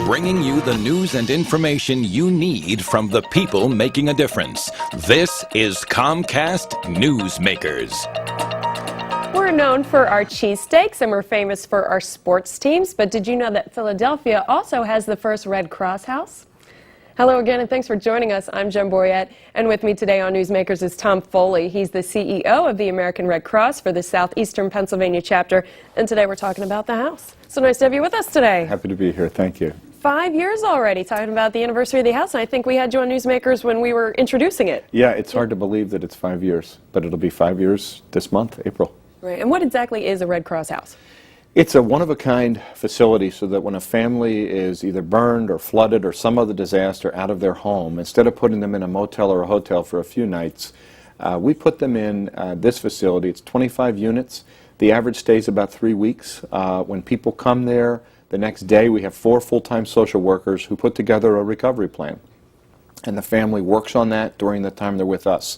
bringing you the news and information you need from the people making a difference. This is Comcast Newsmakers. We're known for our cheesesteaks and we're famous for our sports teams, but did you know that Philadelphia also has the first Red Cross house? Hello again, and thanks for joining us. I'm Boyett, and with me today on Newsmakers is Tom Foley. He's the CEO of the American Red Cross for the Southeastern Pennsylvania chapter, and today we're talking about the house. So nice to have you with us today. Happy to be here. Thank you. 5 years already talking about the anniversary of the house, and I think we had you on Newsmakers when we were introducing it. Yeah, it's hard to believe that it's 5 years, but it'll be 5 years this month, April. Right, and what exactly is a Red Cross house? It's a one-of-a-kind facility so that when a family is either burned or flooded or some other disaster out of their home, instead of putting them in a motel or a hotel for a few nights, we put them in this facility. It's 25 units. The average stay is about 3 weeks. When people come there, the next day we have 4 full-time social workers who put together a recovery plan. And the family works on that during the time they're with us.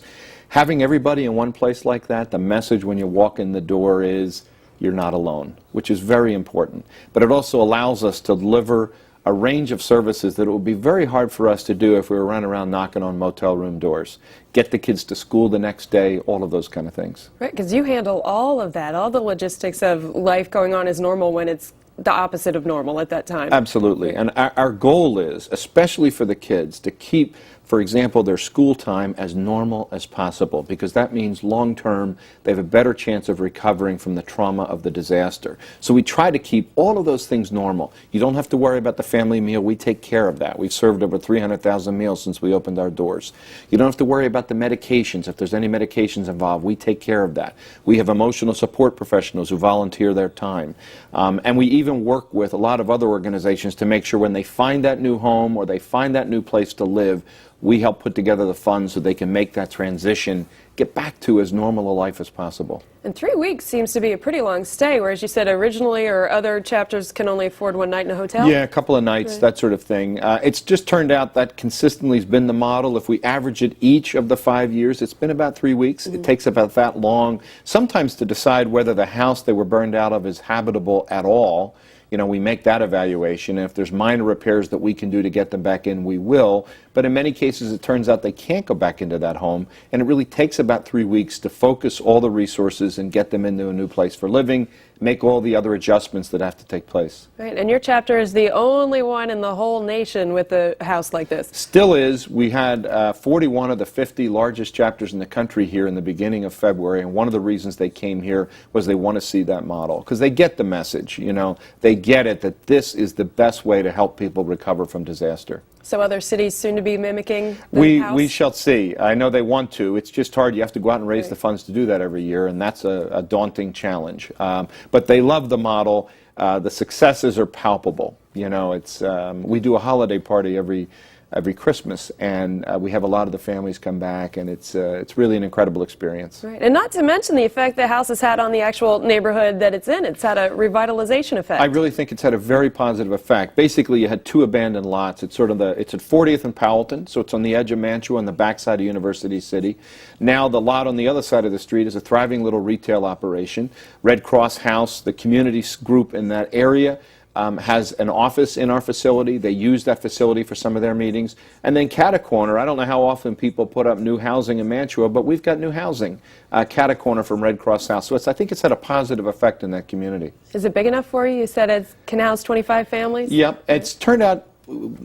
Having everybody in one place like that, the message when you walk in the door is, you're not alone, which is very important. But it also allows us to deliver a range of services that it would be very hard for us to do if we were running around knocking on motel room doors. Get the kids to school the next day, all of those kind of things. Right, because you handle all of that, all the logistics of life going on as normal when it's the opposite of normal at that time. Absolutely. And our goal is, especially for the kids, to keep, for example, their school time as normal as possible, because that means long-term they have a better chance of recovering from the trauma of the disaster. So we try to keep all of those things normal. You don't have to worry about the family meal. We take care of that. We've served over 300,000 meals since we opened our doors. You don't have to worry about the medications. If there's any medications involved, we take care of that. We have emotional support professionals who volunteer their time. And we even work with a lot of other organizations to make sure when they find that new home or they find that new place to live, we help put together the funds so they can make that transition, get back to as normal a life as possible. And 3 weeks seems to be a pretty long stay, whereas you said originally or other chapters can only afford one night in a hotel? Yeah, a couple of nights, right. That sort of thing. It's just turned out that consistently has been the model. If we average it each of the 5 years, it's been about 3 weeks. It takes about that long, sometimes to decide whether the house they were burned out of is habitable at all. You know, we make that evaluation, and if there's minor repairs that we can do to get them back in, we will. But in many cases, it turns out they can't go back into that home, and it really takes about 3 weeks to focus all the resources and get them into a new place for living, make all the other adjustments that have to take place. Right, and your chapter is the only one in the whole nation with a house like this. Still is. We had 41 of the 50 largest chapters in the country here in the beginning of February, and one of the reasons they came here was they want to see that model, because they get the message, you know, they get it that this is the best way to help people recover from disaster. So other cities soon to be mimicking the house? We shall see. I know they want to. It's just hard. You have to go out and raise the funds to do that every year, and that's a daunting challenge. But they love the model. The successes are palpable. You know, it's we do a holiday party every Christmas, and we have a lot of the families come back, and it's really an incredible experience. Right, and not to mention the effect the house has had on the actual neighborhood that it's in. It's had a revitalization effect. I really think it's had a very positive effect. Basically, you had 2 abandoned lots. It's sort of it's at 40th and Powelton, so it's on the edge of Mantua on the backside of University City. Now the lot on the other side of the street is a thriving little retail operation. Red Cross House, the community group in that area, has an office in our facility. They use that facility for some of their meetings. And then Catacorner, I don't know how often people put up new housing in Mantua, but we've got new housing, Catacorner from Red Cross House. So I think it's had a positive effect in that community. Is it big enough for you? You said it can house 25 families? Yep. It's turned out,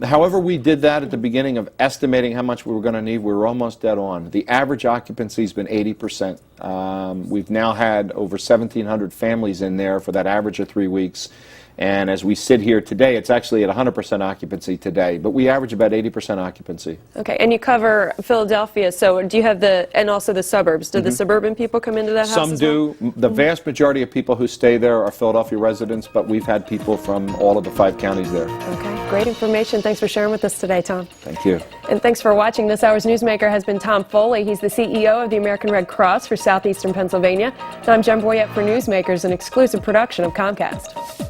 however we did that at the beginning of estimating how much we were going to need, we were almost dead on. The average occupancy has been 80%. We've now had over 1,700 families in there for that average of 3 weeks. And as we sit here today, it's actually at 100% occupancy today, but we average about 80% occupancy. Okay, and you cover Philadelphia, so do you have and also the suburbs. Do the suburban people come into that house Some as do. Well? The vast majority of people who stay there are Philadelphia residents, but we've had people from all of the 5 counties there. Okay, great information. Thanks for sharing with us today, Tom. Thank you. And thanks for watching. This hour's newsmaker has been Tom Foley. He's the CEO of the American Red Cross for Southeastern Pennsylvania. And I'm Boyett for Newsmakers, an exclusive production of Comcast.